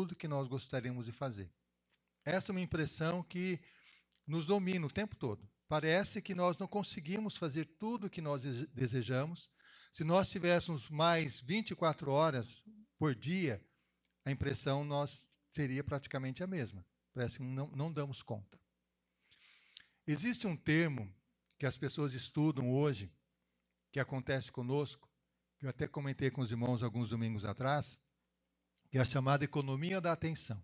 tudo que nós gostaríamos de fazer. Essa é uma impressão que nos domina o tempo todo. Parece que nós não conseguimos fazer tudo o que nós desejamos. Se nós tivéssemos mais 24 horas por dia, a impressão seria praticamente a mesma. Parece que não damos conta. Existe um termo que as pessoas estudam hoje, que acontece conosco, que eu até comentei com os irmãos alguns domingos atrás, que é a chamada economia da atenção.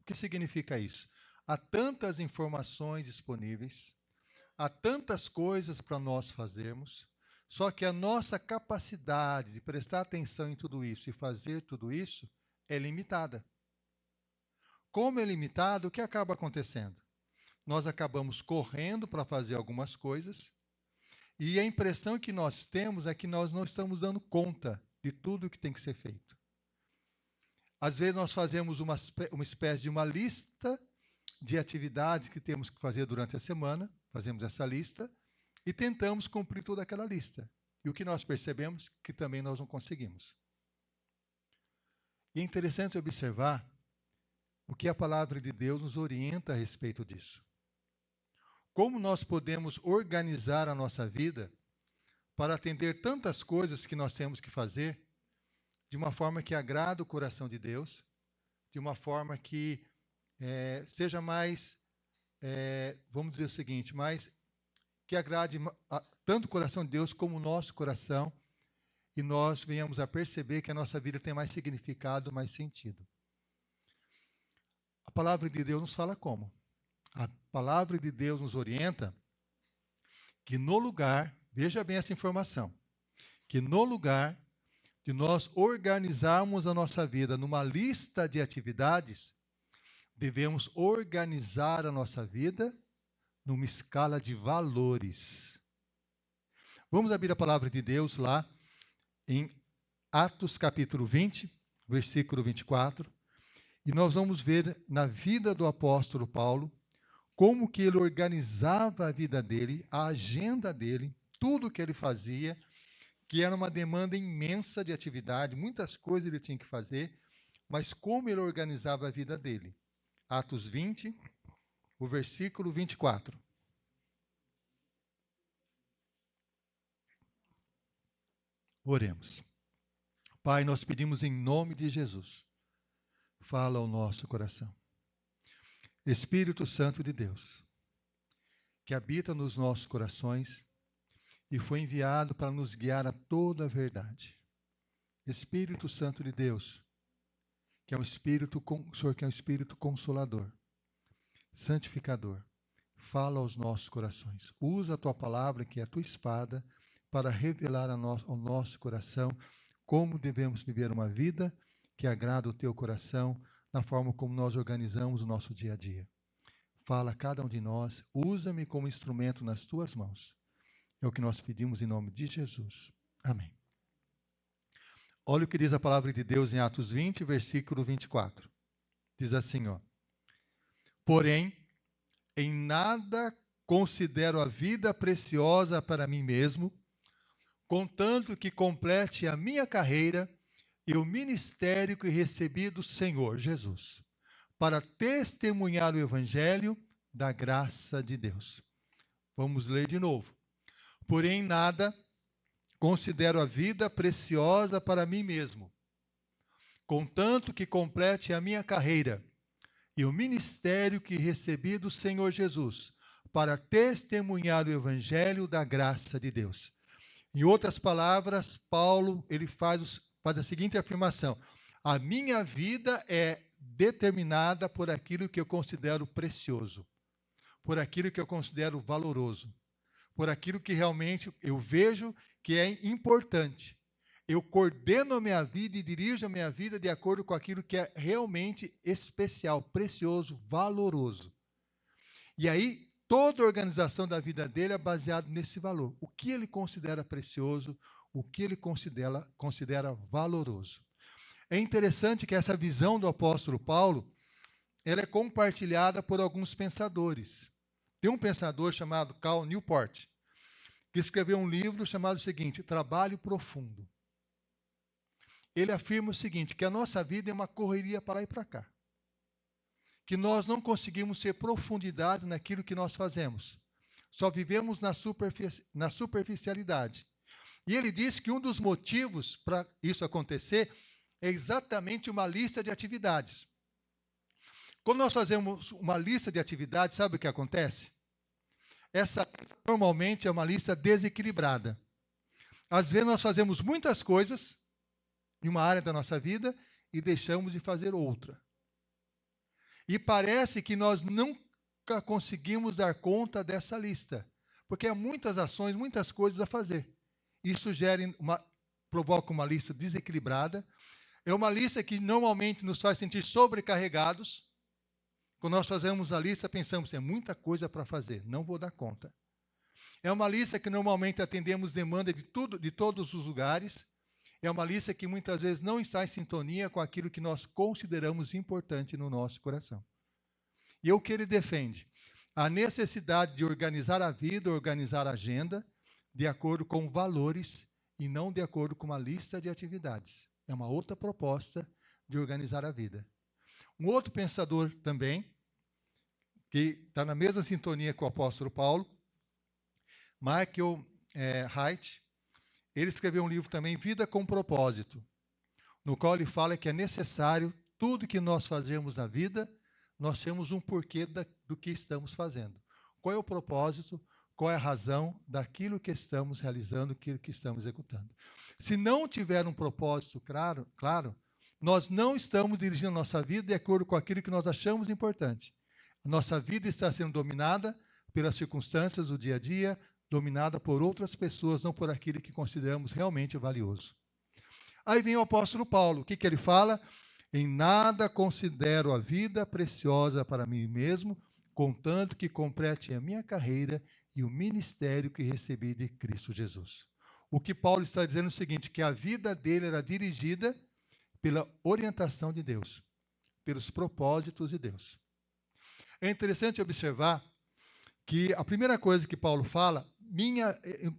O que significa isso? Há tantas informações disponíveis, há tantas coisas para nós fazermos, só que a nossa capacidade de prestar atenção em tudo isso e fazer tudo isso é limitada. Como é limitado, o que acaba acontecendo? Nós acabamos correndo para fazer algumas coisas e a impressão que nós temos é que nós não estamos dando conta de tudo que tem que ser feito. Às vezes nós fazemos uma espécie de uma lista de atividades que temos que fazer durante a semana, fazemos essa lista e tentamos cumprir toda aquela lista. E o que nós percebemos? Que também nós não conseguimos. E é interessante observar o que a palavra de Deus nos orienta a respeito disso. Como nós podemos organizar a nossa vida para atender tantas coisas que nós temos que fazer de uma forma que agrada o coração de Deus, de uma forma que seja mais, vamos dizer o seguinte, mais que agrade tanto o coração de Deus como o nosso coração, e nós venhamos a perceber que a nossa vida tem mais significado, mais sentido. A palavra de Deus nos fala como? A palavra de Deus nos orienta que no lugar, veja bem essa informação, que no lugar de nós organizarmos a nossa vida numa lista de atividades, devemos organizar a nossa vida numa escala de valores. Vamos abrir a palavra de Deus lá em Atos capítulo 20, versículo 24, e nós vamos ver na vida do apóstolo Paulo como que ele organizava a vida dele, a agenda dele, tudo o que ele fazia, que era uma demanda imensa de atividade, muitas coisas ele tinha que fazer, mas como ele organizava a vida dele. Atos 20, o versículo 24. Oremos. Pai, nós pedimos em nome de Jesus, fala ao nosso coração. Espírito Santo de Deus, que habita nos nossos corações e foi enviado para nos guiar a toda a verdade. Espírito Santo de Deus, que é um Espírito, Senhor, que é um Espírito consolador, santificador, fala aos nossos corações. Usa a tua palavra, que é a tua espada, para revelar ao nosso coração como devemos viver uma vida que agrada o teu coração, na forma como nós organizamos o nosso dia a dia. Fala a cada um de nós, usa-me como instrumento nas tuas mãos. É o que nós pedimos em nome de Jesus. Amém. Olha o que diz a palavra de Deus em Atos 20, versículo 24. Diz assim, ó. Porém, em nada considero a vida preciosa para mim mesmo, contanto que complete a minha carreira e o ministério que recebi do Senhor Jesus, para testemunhar o evangelho da graça de Deus. Vamos ler de novo. Porém, nada considero a vida preciosa para mim mesmo, contanto que complete a minha carreira e o ministério que recebi do Senhor Jesus, para testemunhar o evangelho da graça de Deus. Em outras palavras, Paulo ele faz a seguinte afirmação: a minha vida é determinada por aquilo que eu considero precioso, por aquilo que eu considero valoroso, por aquilo que realmente eu vejo que é importante. Eu coordeno a minha vida e dirijo a minha vida de acordo com aquilo que é realmente especial, precioso, valoroso. E aí, toda a organização da vida dele é baseada nesse valor. O que ele considera precioso, o que ele considera valoroso. É interessante que essa visão do apóstolo Paulo, ela é compartilhada por alguns pensadores. Tem um pensador chamado Cal Newport, que escreveu um livro chamado o seguinte, Trabalho Profundo. ele afirma o seguinte, que a nossa vida é uma correria para lá e para cá. Que nós não conseguimos ter profundidade naquilo que nós fazemos. Só vivemos na superficialidade. E ele diz que um dos motivos para isso acontecer é exatamente uma lista de atividades. Quando nós fazemos uma lista de atividades, sabe o que acontece? Essa normalmente é uma lista desequilibrada. Às vezes nós fazemos muitas coisas em uma área da nossa vida e deixamos de fazer outra. E parece que nós nunca conseguimos dar conta dessa lista, porque há muitas ações, muitas coisas a fazer. Isso provoca uma lista desequilibrada. É uma lista que normalmente nos faz sentir sobrecarregados. Quando nós fazemos a lista, pensamos, é muita coisa para fazer, não vou dar conta. É uma lista que normalmente atendemos demanda de todos os lugares. É uma lista que muitas vezes não está em sintonia com aquilo que nós consideramos importante no nosso coração. E o que ele defende? A necessidade de organizar a vida, organizar a agenda, de acordo com valores e não de acordo com uma lista de atividades. É uma outra proposta de organizar a vida. Um outro pensador também, que está na mesma sintonia com o apóstolo Paulo, Michael Haidt, ele escreveu um livro também, Vida com Propósito, no qual ele fala que é necessário, tudo que nós fazemos na vida, nós temos um porquê do que estamos fazendo. Qual é o propósito, qual é a razão daquilo que estamos realizando, daquilo que estamos executando. Se não tiver um propósito claro, nós não estamos dirigindo a nossa vida de acordo com aquilo que nós achamos importante. A nossa vida está sendo dominada pelas circunstâncias do dia a dia, dominada por outras pessoas, não por aquilo que consideramos realmente valioso. Aí vem o apóstolo Paulo, o que ele fala? Em nada considero a vida preciosa para mim mesmo, contanto que complete a minha carreira e o ministério que recebi de Cristo Jesus. O que Paulo está dizendo é o seguinte, que a vida dele era dirigida pela orientação de Deus, pelos propósitos de Deus. É interessante observar que a primeira coisa que Paulo fala,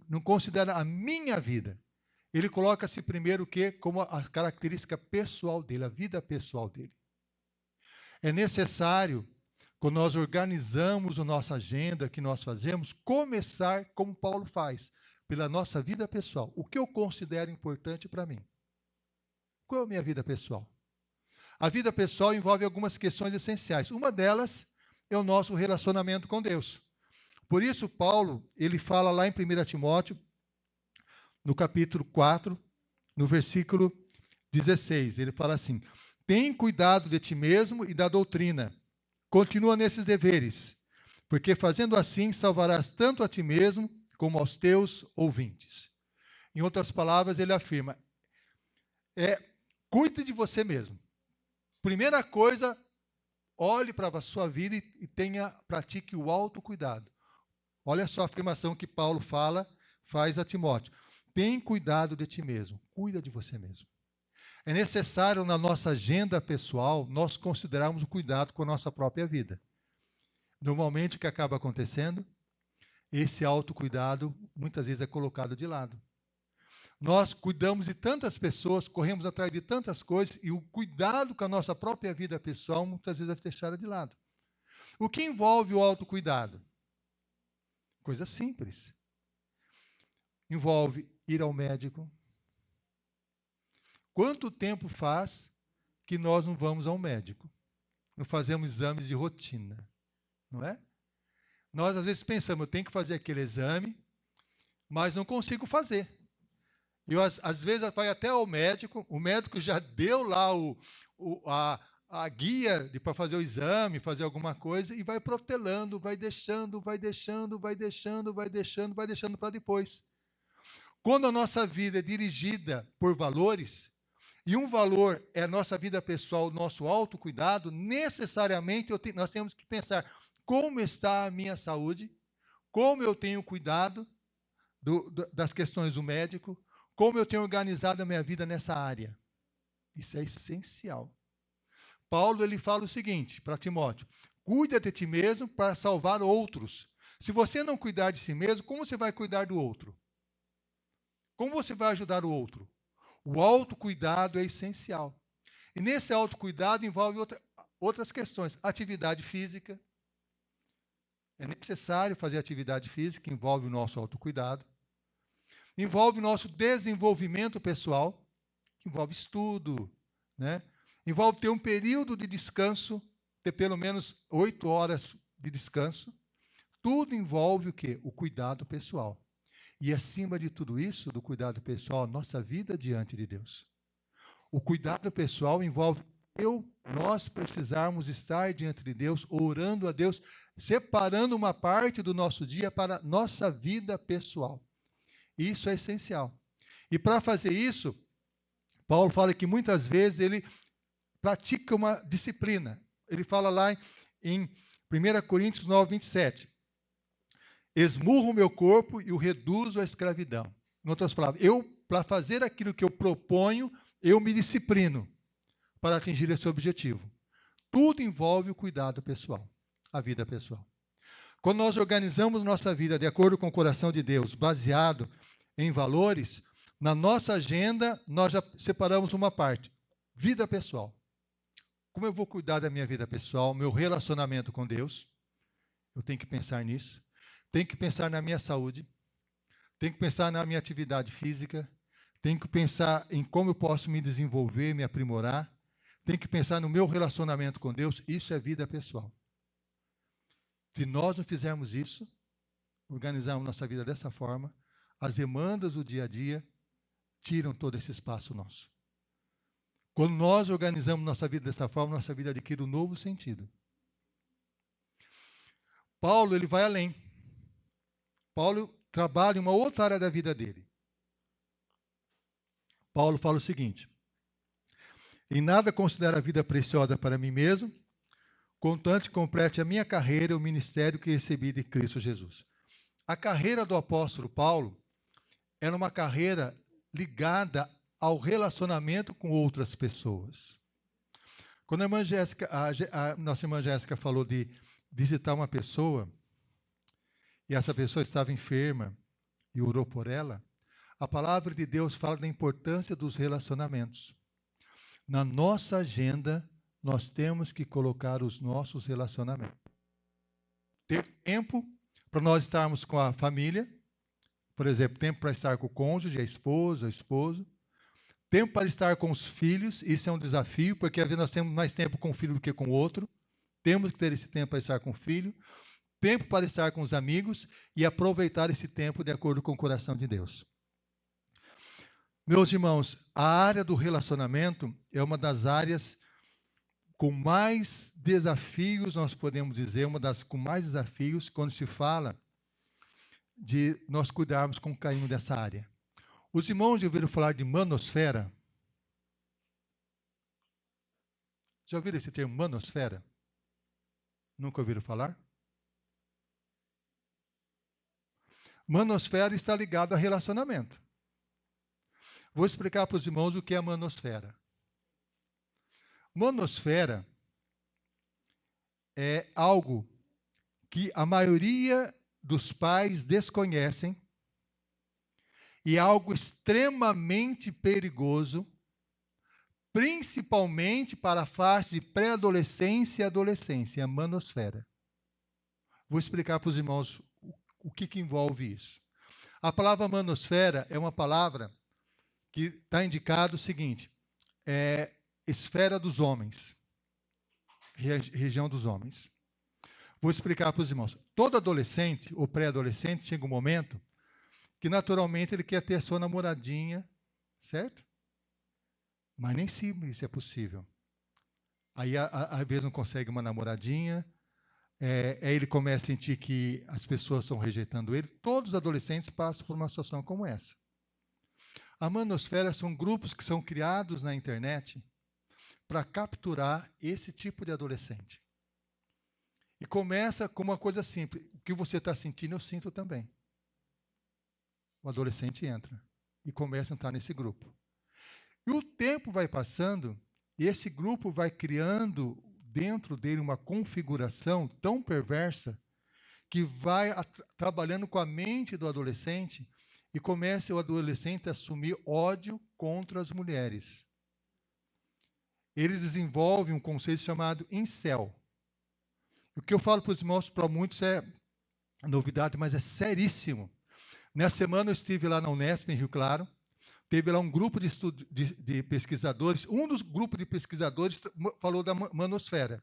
não considera a minha vida. Ele coloca-se primeiro como a característica pessoal dele, a vida pessoal dele. É necessário, quando nós organizamos a nossa agenda, que nós fazemos, começar como Paulo faz, pela nossa vida pessoal. O que eu considero importante para mim? Qual é a minha vida pessoal? A vida pessoal envolve algumas questões essenciais. Uma delas é o nosso relacionamento com Deus. Por isso, Paulo, ele fala lá em 1 Timóteo, no capítulo 4, no versículo 16, ele fala assim, tem cuidado de ti mesmo e da doutrina, continua nesses deveres, porque fazendo assim salvarás tanto a ti mesmo como aos teus ouvintes. Em outras palavras, ele afirma, cuide de você mesmo. Primeira coisa, olhe para a sua vida e pratique o autocuidado. Olha só a afirmação que Paulo faz a Timóteo. Tem cuidado de ti mesmo, cuida de você mesmo. É necessário na nossa agenda pessoal nós considerarmos o cuidado com a nossa própria vida. Normalmente o que acaba acontecendo, esse autocuidado muitas vezes é colocado de lado. Nós cuidamos de tantas pessoas, corremos atrás de tantas coisas e o cuidado com a nossa própria vida pessoal muitas vezes é deixado de lado. O que envolve o autocuidado? Coisa simples. Envolve ir ao médico. Quanto tempo faz que nós não vamos ao médico? Não fazemos exames de rotina, não é? Nós às vezes pensamos, eu tenho que fazer aquele exame, mas não consigo fazer. Eu às vezes vai até ao médico, o médico já deu lá a guia para fazer o exame, fazer alguma coisa, e vai protelando, vai deixando para depois. Quando a nossa vida é dirigida por valores, e um valor é a nossa vida pessoal, o nosso autocuidado, necessariamente nós temos que pensar como está a minha saúde, como eu tenho cuidado das questões do médico, como eu tenho organizado a minha vida nessa área. Isso é essencial. Paulo ele fala o seguinte para Timóteo, cuida de ti mesmo para salvar outros. Se você não cuidar de si mesmo, como você vai cuidar do outro? Como você vai ajudar o outro? O autocuidado é essencial. E nesse autocuidado envolve outras questões. Atividade física. É necessário fazer atividade física, envolve o nosso autocuidado. Envolve o nosso desenvolvimento pessoal, que envolve estudo, né? Envolve ter um período de descanso, ter pelo menos 8 horas de descanso. Tudo envolve o quê? O cuidado pessoal. E acima de tudo isso, do cuidado pessoal, nossa vida diante de Deus. O cuidado pessoal envolve nós precisarmos estar diante de Deus, orando a Deus, separando uma parte do nosso dia para nossa vida pessoal. Isso é essencial. E para fazer isso, Paulo fala que muitas vezes ele pratica uma disciplina. Ele fala lá em 1 Coríntios 9, 27. Esmurro o meu corpo e o reduzo à escravidão. Em outras palavras, para fazer aquilo que eu proponho, eu me disciplino para atingir esse objetivo. Tudo envolve o cuidado pessoal, a vida pessoal. Quando nós organizamos nossa vida de acordo com o coração de Deus, baseado em valores, na nossa agenda nós já separamos uma parte, vida pessoal. Como eu vou cuidar da minha vida pessoal, meu relacionamento com Deus? Eu tenho que pensar nisso. Tenho que pensar na minha saúde. Tenho que pensar na minha atividade física. Tenho que pensar em como eu posso me desenvolver, me aprimorar. Tenho que pensar no meu relacionamento com Deus. Isso é vida pessoal. Se nós não fizermos isso, organizarmos nossa vida dessa forma, as demandas do dia a dia tiram todo esse espaço nosso. Quando nós organizamos nossa vida dessa forma, nossa vida adquire um novo sentido. Paulo, ele vai além. Paulo trabalha em uma outra área da vida dele. Paulo fala o seguinte: em nada considero a vida preciosa para mim mesmo, contanto que complete a minha carreira e o ministério que recebi de Cristo Jesus. A carreira do apóstolo Paulo era uma carreira ligada ao relacionamento com outras pessoas. Quando a nossa irmã Jéssica falou de visitar uma pessoa, e essa pessoa estava enferma e orou por ela, a palavra de Deus fala da importância dos relacionamentos. Na nossa agenda, nós temos que colocar os nossos relacionamentos. Ter tempo para nós estarmos com a família, por exemplo, tempo para estar com o cônjuge, a esposa, o esposo. Tempo para estar com os filhos, isso é um desafio, porque às vezes nós temos mais tempo com o filho do que com o outro. Temos que ter esse tempo para estar com o filho. Tempo para estar com os amigos e aproveitar esse tempo de acordo com o coração de Deus. Meus irmãos, a área do relacionamento é uma das áreas com mais desafios, nós podemos dizer, uma das com mais desafios quando se fala de nós cuidarmos com carinho dessa área. Os irmãos já ouviram falar de manosfera? Já ouviram esse termo manosfera? Nunca ouviram falar? Manosfera está ligado a relacionamento. Vou explicar para os irmãos o que é a manosfera. Manosfera é algo que a maioria dos pais desconhecem e é algo extremamente perigoso, principalmente para a fase de pré-adolescência e adolescência, a manosfera. Vou explicar para os irmãos o que envolve isso. A palavra manosfera é uma palavra que está indicado o seguinte, é esfera dos homens, região dos homens. Vou explicar para os irmãos. Todo adolescente ou pré-adolescente chega um momento que naturalmente ele quer ter a sua namoradinha, certo? Mas nem sempre isso é possível. Aí, às vezes, não consegue uma namoradinha, aí ele começa a sentir que as pessoas estão rejeitando ele. Todos os adolescentes passam por uma situação como essa. A manosfera são grupos que são criados na internet para capturar esse tipo de adolescente. E começa com uma coisa simples. O que você está sentindo, eu sinto também. O adolescente entra e começa a entrar nesse grupo. E o tempo vai passando e esse grupo vai criando dentro dele uma configuração tão perversa que vai trabalhando com a mente do adolescente e começa o adolescente a assumir ódio contra as mulheres. Eles desenvolvem um conceito chamado incel. O que eu falo para os irmãos, para muitos é novidade, mas é seríssimo. Nessa semana eu estive lá na Unesp, em Rio Claro. Teve lá um grupo de pesquisadores. Um dos grupos de pesquisadores falou da manosfera.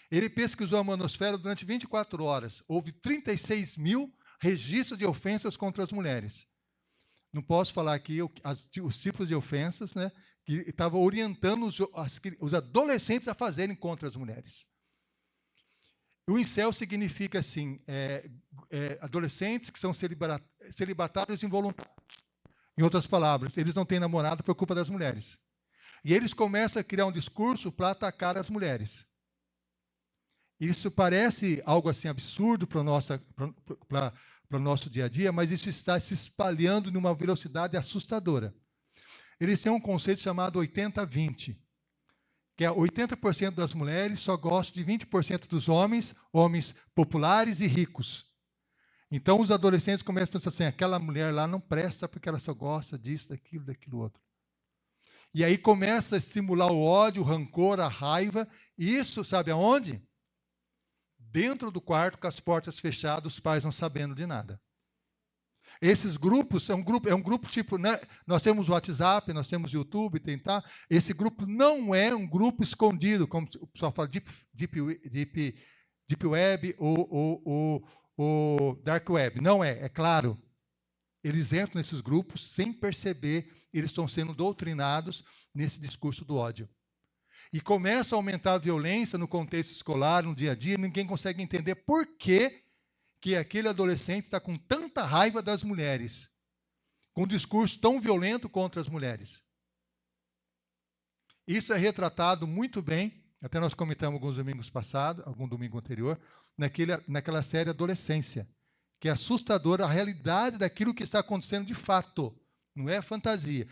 Ele pesquisou a manosfera durante 24 horas. Houve 36 mil registros de ofensas contra as mulheres. Não posso falar aqui os tipos de ofensas, né, que estavam orientando os adolescentes a fazerem contra as mulheres. O incel significa, assim, adolescentes que são celibatários involuntários. Em outras palavras, eles não têm namorado por culpa das mulheres. E eles começam a criar um discurso para atacar as mulheres. Isso parece algo assim absurdo para o nosso dia a dia, mas isso está se espalhando numa velocidade assustadora. Eles têm um conceito chamado 80-20, que é 80% das mulheres só gostam de 20% dos homens populares e ricos. Então, os adolescentes começam a pensar assim, aquela mulher lá não presta porque ela só gosta disso, daquilo outro. E aí começa a estimular o ódio, o rancor, a raiva. E isso, sabe aonde? Dentro do quarto, com as portas fechadas, os pais não sabendo de nada. Esses grupos, é um grupo tipo, né? Nós temos o WhatsApp, nós temos o YouTube, esse grupo não é um grupo escondido, como o pessoal fala, Deep Web ou Dark Web. Não é claro. Eles entram nesses grupos sem perceber, eles estão sendo doutrinados nesse discurso do ódio. E começa a aumentar a violência no contexto escolar, no dia a dia, ninguém consegue entender por que aquele adolescente está com tanta raiva das mulheres, com um discurso tão violento contra as mulheres. Isso é retratado muito bem, até nós comentamos alguns domingos passados, algum domingo anterior, naquela série Adolescência, que é assustadora a realidade daquilo que está acontecendo de fato, não é fantasia.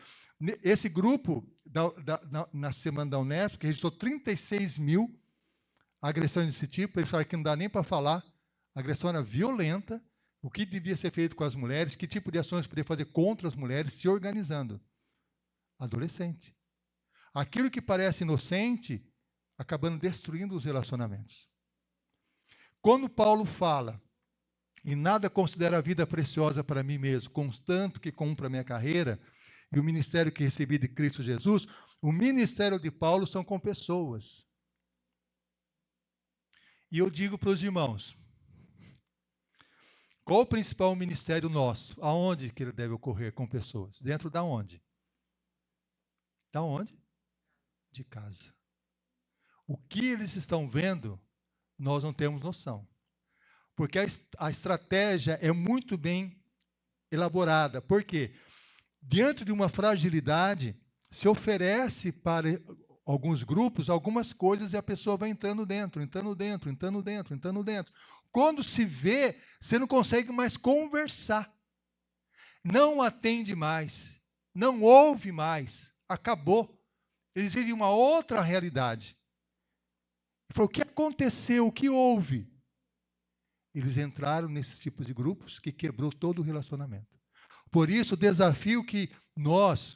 Esse grupo, na semana da Unesp, que registrou 36 mil agressões desse tipo, eles falaram que não dá nem para falar, a agressão era violenta, o que devia ser feito com as mulheres, que tipo de ações poderia fazer contra as mulheres, se organizando. Adolescente. Aquilo que parece inocente, acabando destruindo os relacionamentos. Quando Paulo fala, e nada considero a vida preciosa para mim mesmo, contanto que cumpra a minha carreira, e o ministério que recebi de Cristo Jesus, o ministério de Paulo são com pessoas. E eu digo para os irmãos, qual o principal ministério nosso? Aonde que ele deve ocorrer com pessoas? Dentro da onde? Da onde? De casa. O que eles estão vendo, nós não temos noção. Porque a estratégia é muito bem elaborada. Por quê? Diante de uma fragilidade, se oferece para alguns grupos algumas coisas e a pessoa vai entrando dentro. Quando se vê, você não consegue mais conversar. Não atende mais. Não ouve mais. Acabou. Eles vivem uma outra realidade. Ele falou, o que aconteceu? O que houve? Eles entraram nesses tipos de grupos que quebrou todo o relacionamento. Por isso, o desafio que nós,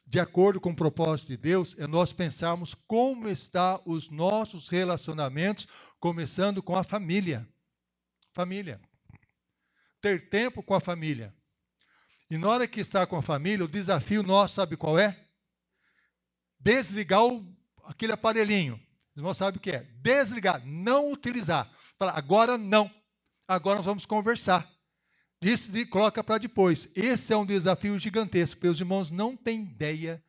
de acordo com o propósito de Deus, é nós pensarmos como estão os nossos relacionamentos, começando com a família. Família. Ter tempo com a família. E na hora que está com a família, o desafio nosso, sabe qual é? Desligar aquele aparelhinho. Os irmãos sabem o que é? Desligar, não utilizar. Falar, agora não. Agora nós vamos conversar. Isso coloca para depois. Esse é um desafio gigantesco, porque os irmãos não têm ideia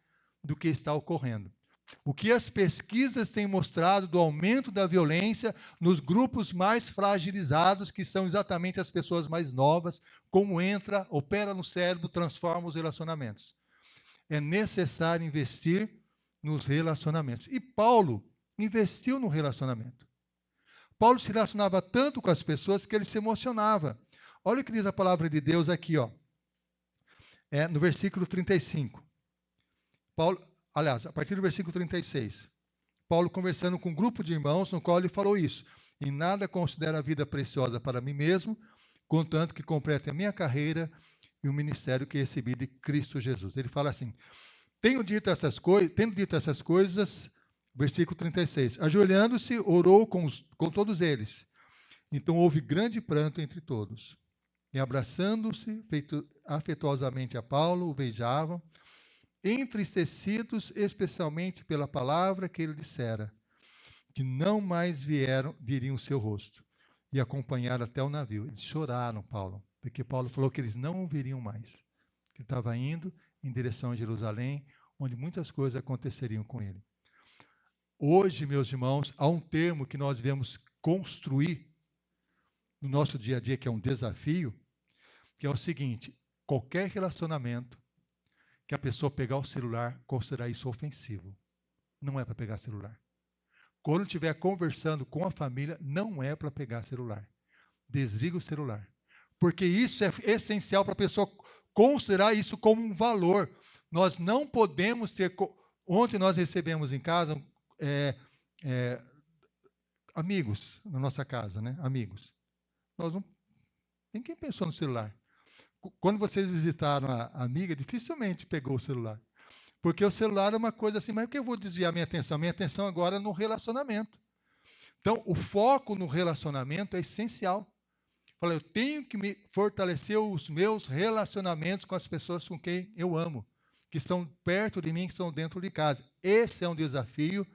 do que está ocorrendo. O que as pesquisas têm mostrado do aumento da violência nos grupos mais fragilizados, que são exatamente as pessoas mais novas, como entra, opera no cérebro, transforma os relacionamentos. É necessário investir nos relacionamentos. E Paulo investiu no relacionamento. Paulo se relacionava tanto com as pessoas que ele se emocionava. Olha o que diz a palavra de Deus aqui, ó. No versículo 35. A partir do versículo 36. Paulo conversando com um grupo de irmãos, no qual ele falou isso. Em nada considero a vida preciosa para mim mesmo, contanto que complete a minha carreira e o ministério que recebi de Cristo Jesus. Ele fala assim, tendo dito essas coisas, versículo 36, ajoelhando-se, orou com todos eles. Então houve grande pranto entre todos. E abraçando-se afetuosamente a Paulo, o beijavam, entristecidos especialmente pela palavra que ele dissera, que não mais viriam o seu rosto, e acompanharam até o navio. Eles choraram, Paulo, porque Paulo falou que eles não o viriam mais, que ele estava indo em direção a Jerusalém, onde muitas coisas aconteceriam com ele. Hoje, meus irmãos, há um termo que nós devemos construir no nosso dia a dia, que é um desafio, que é o seguinte: qualquer relacionamento que a pessoa pegar o celular, considerar isso ofensivo. Não é para pegar celular. Quando estiver conversando com a família, não é para pegar celular. Desliga o celular. Porque isso é essencial para a pessoa considerar isso como um valor. Nós não podemos ter... Ontem nós recebemos em casa amigos na nossa casa, né? Amigos. Nós não... Ninguém pensou no celular. Quando vocês visitaram a amiga, dificilmente pegou o celular. Porque o celular é uma coisa assim, mas por que eu vou desviar minha atenção? Minha atenção agora é no relacionamento. Então, o foco no relacionamento é essencial. Fala, eu tenho que me fortalecer os meus relacionamentos com as pessoas com quem eu amo, que estão perto de mim, que estão dentro de casa. Esse é um desafio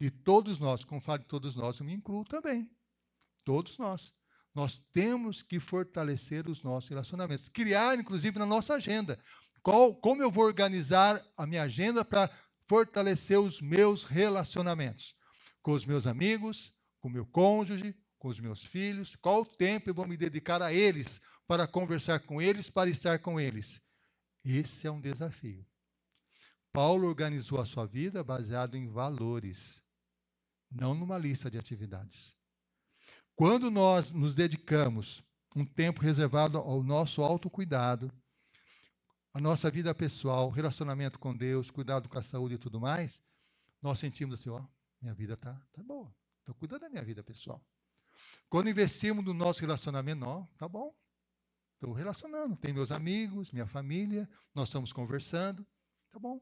de todos nós. Como falo de todos nós, eu me incluo também. Todos nós. Nós temos que fortalecer os nossos relacionamentos. Criar, inclusive, na nossa agenda. Como eu vou organizar a minha agenda para fortalecer os meus relacionamentos? Com os meus amigos, com o meu cônjuge, com os meus filhos. Qual tempo eu vou me dedicar a eles, para conversar com eles, para estar com eles? Esse é um desafio. Paulo organizou a sua vida baseado em valores, não numa lista de atividades. Quando nós nos dedicamos um tempo reservado ao nosso autocuidado, a nossa vida pessoal, relacionamento com Deus, cuidado com a saúde e tudo mais, nós sentimos assim, ó, minha vida tá boa, estou cuidando da minha vida pessoal. Quando investimos no nosso relacionamento, ó, tá bom, estou relacionando, tem meus amigos, minha família, nós estamos conversando, tá bom.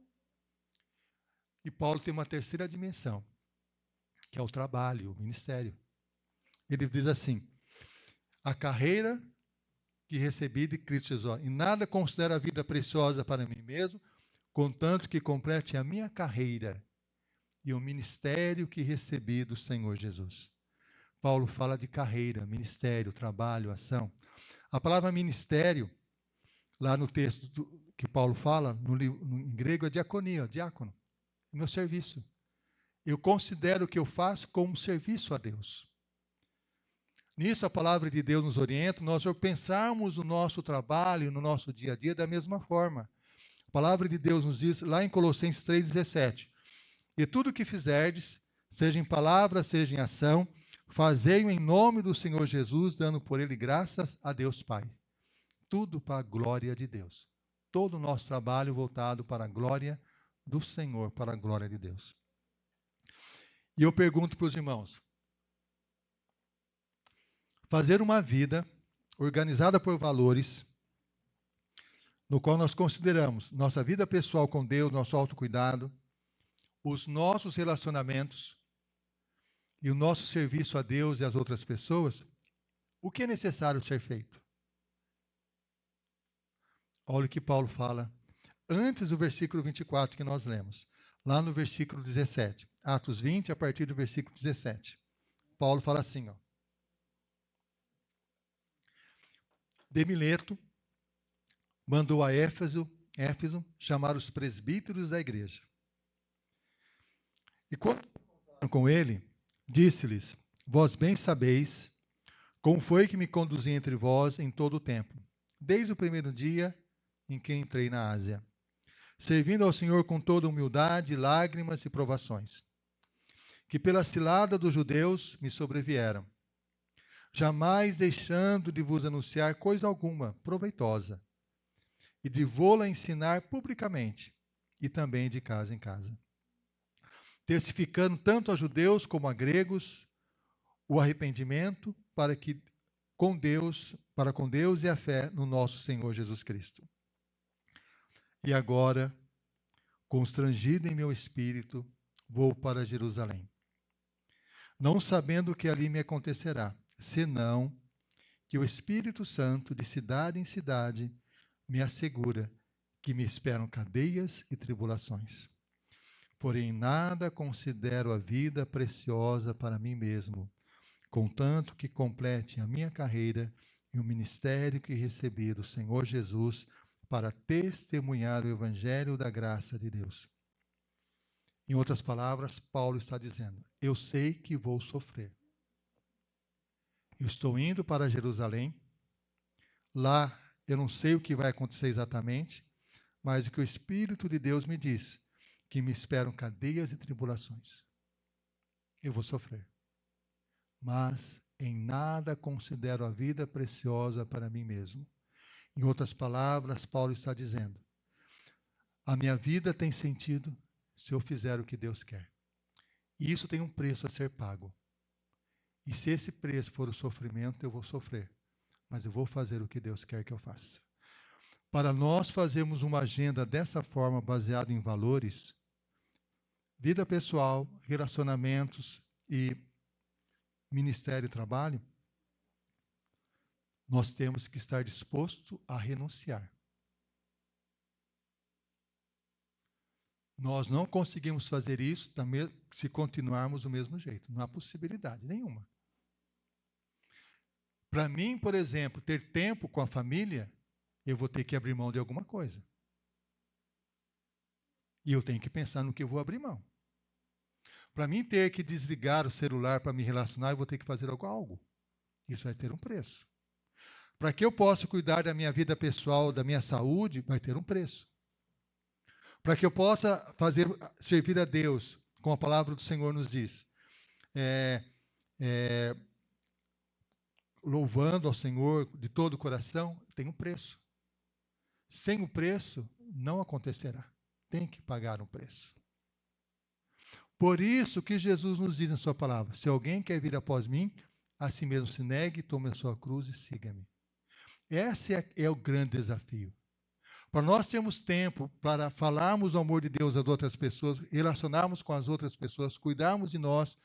E Paulo tem uma terceira dimensão, que é o trabalho, o ministério. Ele diz assim, a carreira que recebi de Cristo Jesus, e nada considero a vida preciosa para mim mesmo, contanto que complete a minha carreira e o ministério que recebi do Senhor Jesus. Paulo fala de carreira, ministério, trabalho, ação. A palavra ministério, lá no texto que Paulo fala, em grego é diaconia, diácono, meu serviço. Eu considero o que eu faço como um serviço a Deus. Nisso a palavra de Deus nos orienta, nós pensarmos o nosso trabalho, no nosso dia a dia da mesma forma. A palavra de Deus nos diz lá em Colossenses 3,17, e tudo o que fizerdes, seja em palavra, seja em ação, fazei-o em nome do Senhor Jesus, dando por ele graças a Deus Pai. Tudo para a glória de Deus. Todo o nosso trabalho voltado para a glória do Senhor, para a glória de Deus. E eu pergunto para os irmãos, fazer uma vida organizada por valores, no qual nós consideramos nossa vida pessoal com Deus, nosso autocuidado, os nossos relacionamentos e o nosso serviço a Deus e às outras pessoas, o que é necessário ser feito? Olha o que Paulo fala antes do versículo 24 que nós lemos, lá no versículo 17, Atos 20, a partir do versículo 17. Paulo fala assim, ó, de Mileto mandou a Éfeso chamar os presbíteros da igreja. E quando falaram com ele, disse-lhes, vós bem sabeis como foi que me conduzi entre vós em todo o tempo, desde o primeiro dia em que entrei na Ásia, servindo ao Senhor com toda humildade, lágrimas e provações, que pela cilada dos judeus me sobrevieram, jamais deixando de vos anunciar coisa alguma proveitosa, e de vô-la ensinar publicamente, e também de casa em casa, testificando tanto a judeus como a gregos o arrependimento, para que com Deus, para com Deus e a fé no nosso Senhor Jesus Cristo. E agora, constrangido em meu espírito, vou para Jerusalém, não sabendo o que ali me acontecerá, senão que o Espírito Santo, de cidade em cidade, me assegura que me esperam cadeias e tribulações. Porém, nada considero a vida preciosa para mim mesmo, contanto que complete a minha carreira e o ministério que recebi do Senhor Jesus para testemunhar o Evangelho da graça de Deus. Em outras palavras, Paulo está dizendo: eu sei que vou sofrer. Eu estou indo para Jerusalém. Lá eu não sei o que vai acontecer exatamente, mas o que o Espírito de Deus me diz, que me esperam cadeias e tribulações. Eu vou sofrer. Mas em nada considero a vida preciosa para mim mesmo. Em outras palavras, Paulo está dizendo: a minha vida tem sentido se eu fizer o que Deus quer. E isso tem um preço a ser pago. E se esse preço for o sofrimento, eu vou sofrer. Mas eu vou fazer o que Deus quer que eu faça. Para nós fazermos uma agenda dessa forma, baseada em valores, vida pessoal, relacionamentos e ministério e trabalho, nós temos que estar disposto a renunciar. Nós não conseguimos fazer isso se continuarmos do mesmo jeito. Não há possibilidade nenhuma. Para mim, por exemplo, ter tempo com a família, eu vou ter que abrir mão de alguma coisa. E eu tenho que pensar no que eu vou abrir mão. Para mim ter que desligar o celular para me relacionar, eu vou ter que fazer algo. Isso vai ter um preço. Para que eu possa cuidar da minha vida pessoal, da minha saúde, vai ter um preço. Para que eu possa servir a Deus, como a palavra do Senhor nos diz, louvando ao Senhor de todo o coração, tem um preço. Sem o preço, não acontecerá. Tem que pagar um preço. Por isso que Jesus nos diz na sua palavra: se alguém quer vir após mim, a si mesmo se negue, tome a sua cruz e siga-me. Esse é o grande desafio. Para nós termos tempo para falarmos do amor de Deus às outras pessoas, relacionarmos com as outras pessoas, cuidarmos de nós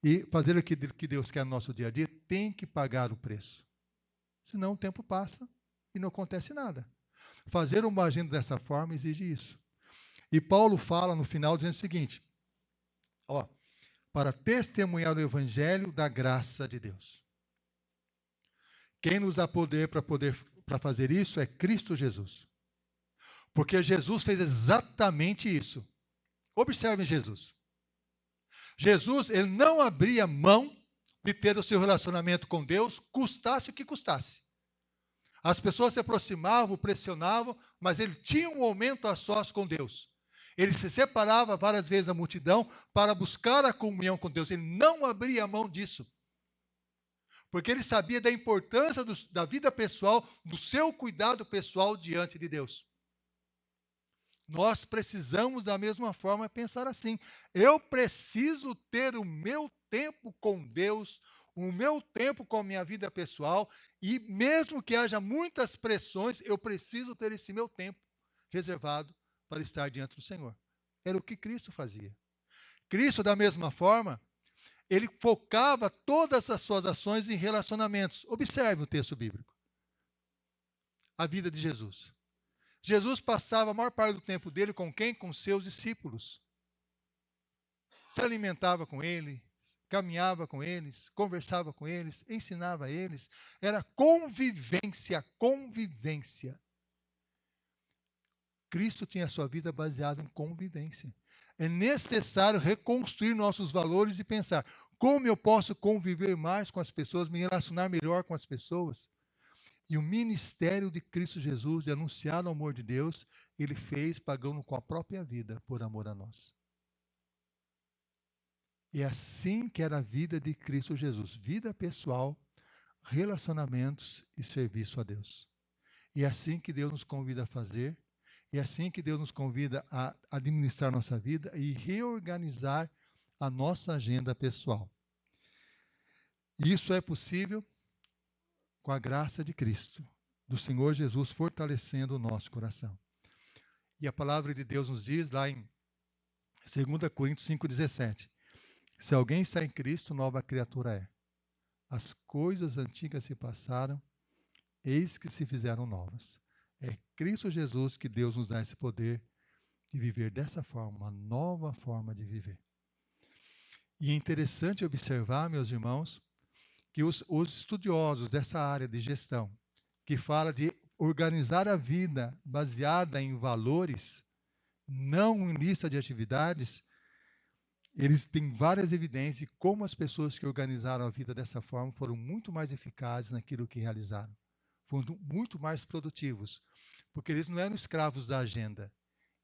e fazer o que Deus quer no nosso dia a dia, tem que pagar o preço. Senão o tempo passa e não acontece nada. Fazer uma agenda dessa forma exige isso. E Paulo fala no final dizendo o seguinte: para testemunhar o evangelho da graça de Deus. Quem nos dá poder para fazer isso é Cristo Jesus. Porque Jesus fez exatamente isso. Observem Jesus. Jesus, ele não abria mão de ter o seu relacionamento com Deus, custasse o que custasse. As pessoas se aproximavam, pressionavam, mas ele tinha um momento a sós com Deus. Ele se separava várias vezes da multidão para buscar a comunhão com Deus. Ele não abria mão disso. Porque ele sabia da importância da vida pessoal, do seu cuidado pessoal diante de Deus. Nós precisamos, da mesma forma, pensar assim: eu preciso ter o meu tempo com Deus, o meu tempo com a minha vida pessoal, e mesmo que haja muitas pressões, eu preciso ter esse meu tempo reservado para estar diante do Senhor. Era o que Cristo fazia. Cristo, da mesma forma, ele focava todas as suas ações em relacionamentos. Observe o texto bíblico. A vida de Jesus. Jesus passava a maior parte do tempo dele com quem? Com seus discípulos. Se alimentava com eles, caminhava com eles, conversava com eles, ensinava a eles. Era convivência. Cristo tinha a sua vida baseada em convivência. É necessário reconstruir nossos valores e pensar: como eu posso conviver mais com as pessoas, me relacionar melhor com as pessoas? E o ministério de Cristo Jesus, de anunciar o amor de Deus, ele fez pagando com a própria vida por amor a nós. E é assim que era a vida de Cristo Jesus: vida pessoal, relacionamentos e serviço a Deus. E é assim que Deus nos convida a fazer, e é assim que Deus nos convida a administrar nossa vida e reorganizar a nossa agenda pessoal. Isso é possível com a graça de Cristo, do Senhor Jesus, fortalecendo o nosso coração. E a palavra de Deus nos diz lá em 2 Coríntios 5,17: se alguém está em Cristo, nova criatura é. As coisas antigas se passaram, eis que se fizeram novas. É Cristo Jesus que Deus nos dá esse poder de viver dessa forma, uma nova forma de viver. E é interessante observar, meus irmãos, que os estudiosos dessa área de gestão, que fala de organizar a vida baseada em valores, não em lista de atividades, eles têm várias evidências de como as pessoas que organizaram a vida dessa forma foram muito mais eficazes naquilo que realizaram. Foram muito mais produtivos, porque eles não eram escravos da agenda,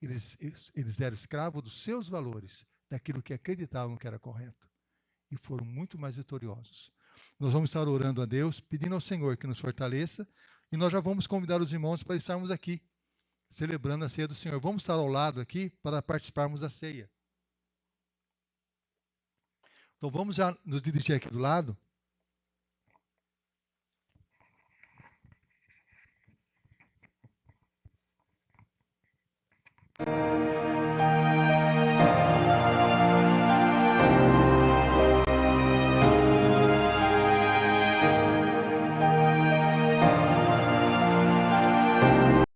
eles eram escravos dos seus valores, daquilo que acreditavam que era correto, e foram muito mais vitoriosos. Nós vamos estar orando a Deus, pedindo ao Senhor que nos fortaleça, e nós já vamos convidar os irmãos para estarmos aqui, celebrando a ceia do Senhor. Vamos estar ao lado aqui para participarmos da ceia. Então vamos já nos dirigir aqui do lado.